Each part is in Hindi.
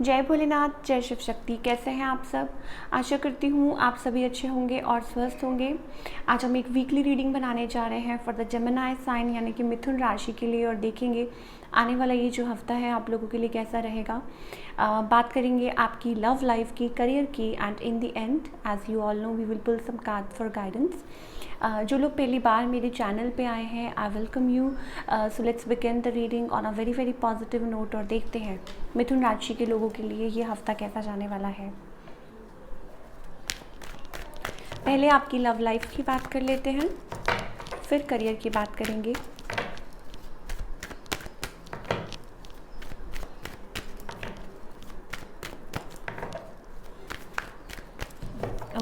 जय भोलेनाथ, जय शिव शक्ति। कैसे हैं आप सब? आशा करती हूँ आप सभी अच्छे होंगे और स्वस्थ होंगे। आज हम एक वीकली रीडिंग बनाने जा रहे हैं फॉर द जेमिनी साइन यानी कि मिथुन राशि के लिए, और देखेंगे आने वाला ये जो हफ्ता है आप लोगों के लिए कैसा रहेगा। बात करेंगे आपकी लव लाइफ की, करियर की, and in the end as you all know we will pull some card for guidance. जो लोग पहली बार मेरे चैनल पे आए हैं, I welcome you. So let's begin the reading on a very very positive note, और देखते हैं मिथुन राशि के लोगों के लिए ये हफ्ता कैसा जाने वाला है। पहले आपकी लव लाइफ की बात कर लेते हैं, फिर करियर की बात करेंगे।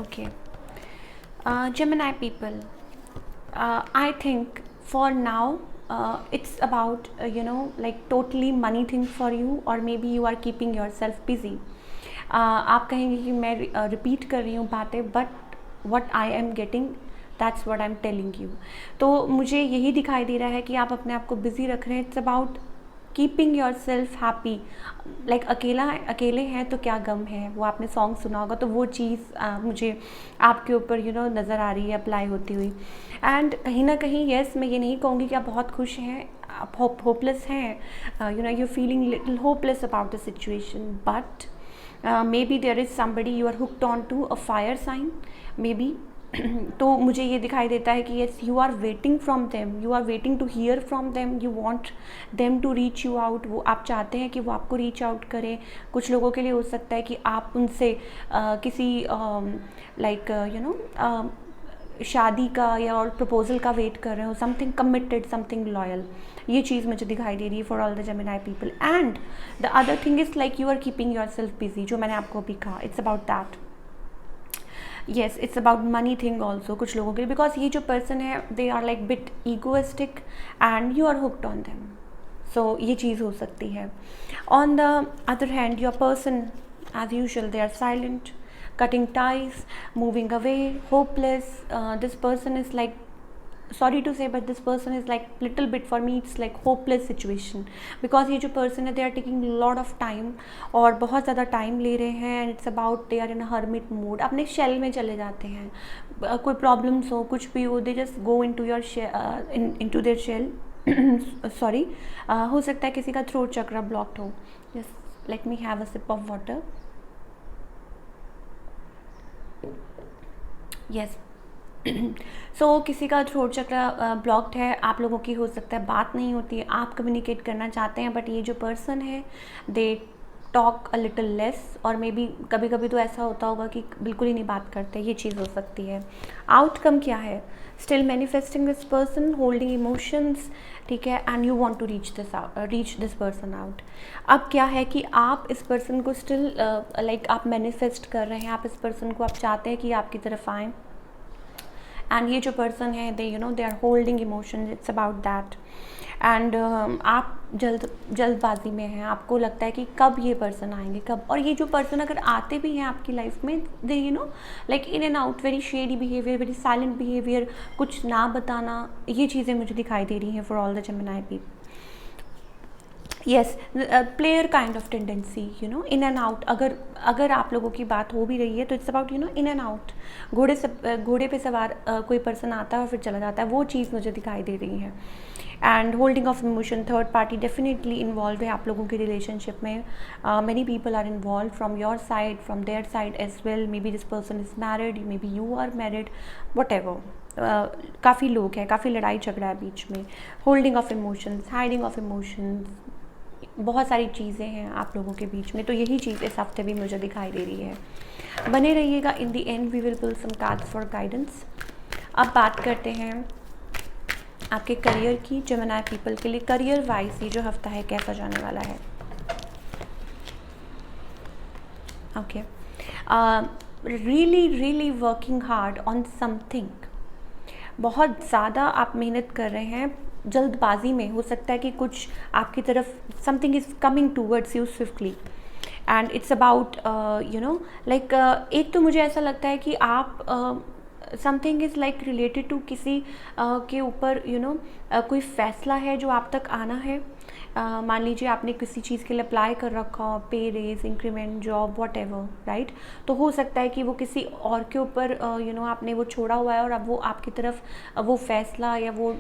Okay, Gemini people, I think for now it's about like totally money thing for you, or maybe you are keeping yourself busy. आप कहेंगे कि मैं रिपीट कर रही हूँ बातें, but what I am getting that's what I'm telling you। तो मुझे यही दिखाई दे रहा है कि आप अपने आप को बिजी रख रहे हैं। It's about keeping your self happy. Like अकेले हैं तो क्या गम है, वो आपने सॉन्ग सुना होगा, तो वो चीज़ मुझे आपके ऊपर नज़र आ रही है अप्लाई होती हुई। एंड कहीं ना कहीं येस, मैं ये नहीं कहूँगी कि आप बहुत खुश हैं, आप होपलेस हैं, you feeling little hopeless about the situation, but maybe there is somebody you are hooked on to, a fire sign maybe. तो मुझे ये दिखाई देता है कि yes, you are waiting from them, you are waiting to hear from them, you want them to reach you out. वो आप चाहते हैं कि वो आपको रीच आउट करें। कुछ लोगों के लिए हो सकता है कि आप उनसे किसी लाइक शादी का या और प्रपोजल का वेट कर रहे हो, समथिंग कमिटेड, समथिंग लॉयल। ये चीज़ मुझे दिखाई दे रही है for all the Gemini people. And the other thing is like you are keeping yourself busy, जो मैंने आपको अभी कहा, it's about that. Yes, it's about money thing also कुछ लोगों के लिए, बिकॉज ये जो पर्सन है they are like bit egoistic and you are hooked on them. So ये चीज़ हो सकती है। On the other hand your person as usual they are silent, cutting ties, moving away, hopeless. This person is like, sorry to say, but this person is like little bit for me it's like hopeless situation, because ये जो person है they are taking lot of time और बहुत ज़्यादा टाइम ले रहे हैं, and it's about they are in a hermit mode, अपने शेल में चले जाते हैं। कोई प्रॉब्लम्स हो, कुछ भी हो, they just go into your into their shell। Sorry, हो सकता है किसी का थ्रोट चक्र ब्लॉक्ड हो। Just let me have a sip of water. Yes, so किसी का थ्रोट चक्र ब्लॉक्ड है, आप लोगों की हो सकता है बात नहीं होती है, आप कम्युनिकेट करना चाहते हैं, बट ये जो पर्सन है they talk a little less, और मे बी कभी कभी तो ऐसा होता होगा कि बिल्कुल ही नहीं बात करते, ये चीज़ हो सकती है। आउटकम क्या है? Still manifesting this person, holding emotions, ठीक है, and you want to reach this person out. अब क्या है कि आप इस पर्सन को स्टिल लाइक आप मैनिफेस्ट कर रहे हैं, आप इस पर्सन को आप चाहते हैं कि आपकी तरफ आएँ, एंड ये जो पर्सन है they they are holding emotions, it's about that. And आप जल्दबाजी में हैं, आपको लगता है कि कब ये पर्सन आएंगे, कब। और ये जो पर्सन अगर आते भी हैं आपकी लाइफ में, they like in and out, very shady behaviour, very silent behaviour, कुछ ना बताना, ये चीज़ें मुझे दिखाई दे रही हैं for all the Gemini people. Yes, player kind of tendency, in and out. अगर आप लोगों की बात हो भी रही है तो it's about in and out. घोड़े पे सवार कोई पर्सन आता है और फिर चला जाता है, वो चीज़ मुझे दिखाई दे रही है। And holding of emotion, third party definitely involve है आप लोगों के रिलेशनशिप में। Many people are involve from your side, from their side as well. Maybe this person is married, maybe you are married, whatever. काफ़ी लोग हैं, काफ़ी लड़ाई झगड़ा है बीच में। Holding of emotions, hiding of emotions, बहुत सारी चीज़ें हैं आप लोगों के बीच में। तो यही चीज़ इस हफ्ते भी मुझे दिखाई दे रही है। बने रहिएगा, in the end we will pull some cards for guidance. अब बात करते हैं आपके करियर की, जेमिनी पीपल के लिए करियर वाइज ये जो हफ्ता है कैसा जाने वाला है। Okay, really working hard on something. बहुत ज़्यादा आप मेहनत कर रहे हैं, जल्दबाजी में। हो सकता है कि कुछ आपकी तरफ something is coming towards you swiftly, and it's about like एक तो मुझे ऐसा लगता है कि आप something is like related to किसी के ऊपर कोई फैसला है जो आप तक आना है। मान लीजिए आपने किसी चीज़ के लिए अप्लाई कर रखा हो, pay raise, increment, job, whatever, right. तो हो सकता है कि वो किसी और के ऊपर आपने वो छोड़ा हुआ है और अब वो आपकी तरफ वो फैसला या वो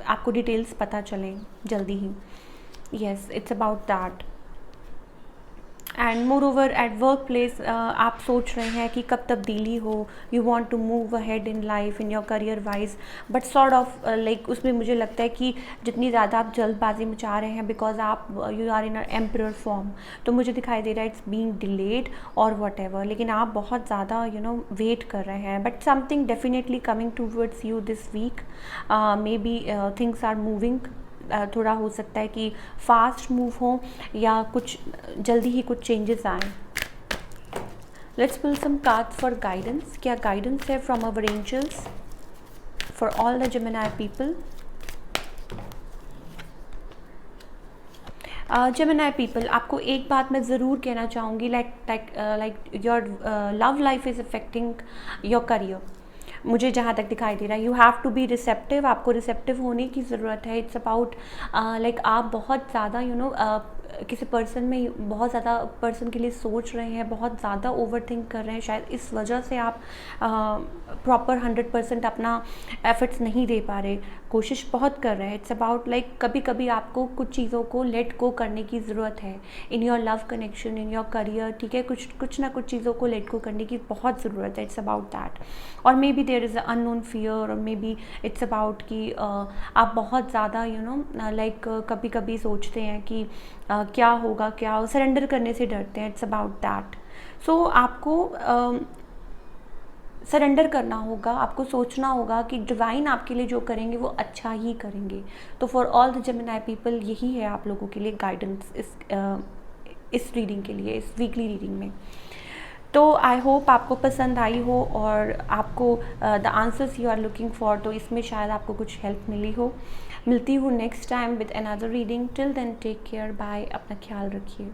आपको डिटेल्स पता चलें जल्दी ही। Yes, it's about that. And moreover at workplace आप सोच रहे हैं कि कब तब्दीली हो, you want to move ahead in life in your career wise, but sort of like उसमें मुझे लगता है कि जितनी ज़्यादा आप जल्दबाजी में चाह रहे हैं, बिकॉज आप you are in a emperor form, तो मुझे दिखाई दे रहा है इट्स बीइंग डिलेड और वट एवर, लेकिन आप बहुत ज़्यादा वेट कर रहे हैं, but something definitely coming towards you this week. Maybe things are moving, थोड़ा हो सकता है कि फास्ट मूव हो या कुछ जल्दी ही कुछ चेंजेस आए। Let's pull some cards for guidance. क्या गाइडेंस है from our angels for all the Gemini people? Gemini people, आपको एक बात मैं ज़रूर कहना चाहूँगी, like your love life is affecting your career. मुझे जहाँ तक दिखाई दे रहा है, you have to be receptive, आपको रिसेप्टिव होने की ज़रूरत है। इट्स अबाउट लाइक आप बहुत ज़्यादा किसी पर्सन में बहुत ज़्यादा पर्सन के लिए सोच रहे हैं, बहुत ज़्यादा ओवर थिंक कर रहे हैं, शायद इस वजह से आप प्रॉपर 100% अपना एफर्ट्स नहीं दे पा रहे, कोशिश बहुत कर रहे हैं। इट्स अबाउट लाइक कभी कभी आपको कुछ चीज़ों को लेट गो करने की ज़रूरत है in your love connection, in your career, ठीक है, कुछ ना कुछ चीज़ों को लेट गो करने की बहुत ज़रूरत है। It's about that. और maybe there is a unknown fear, और मे बी इट्स अबाउट कि आप बहुत ज़्यादा लाइक कभी कभी सोचते हैं कि क्या होगा, क्या सरेंडर करने से डरते हैं। It's about that. सो आपको सरेंडर करना होगा, आपको सोचना होगा कि डिवाइन आपके लिए जो करेंगे वो अच्छा ही करेंगे। तो for all the Gemini people यही है आप लोगों के लिए गाइडेंस इस रीडिंग के लिए, इस वीकली रीडिंग में। तो आई होप आपको पसंद आई हो और आपको the answers you are looking for, तो इसमें शायद आपको कुछ हेल्प मिली हो। मिलती हूँ next time with another reading. Till then take care, bye, अपना ख्याल रखिए।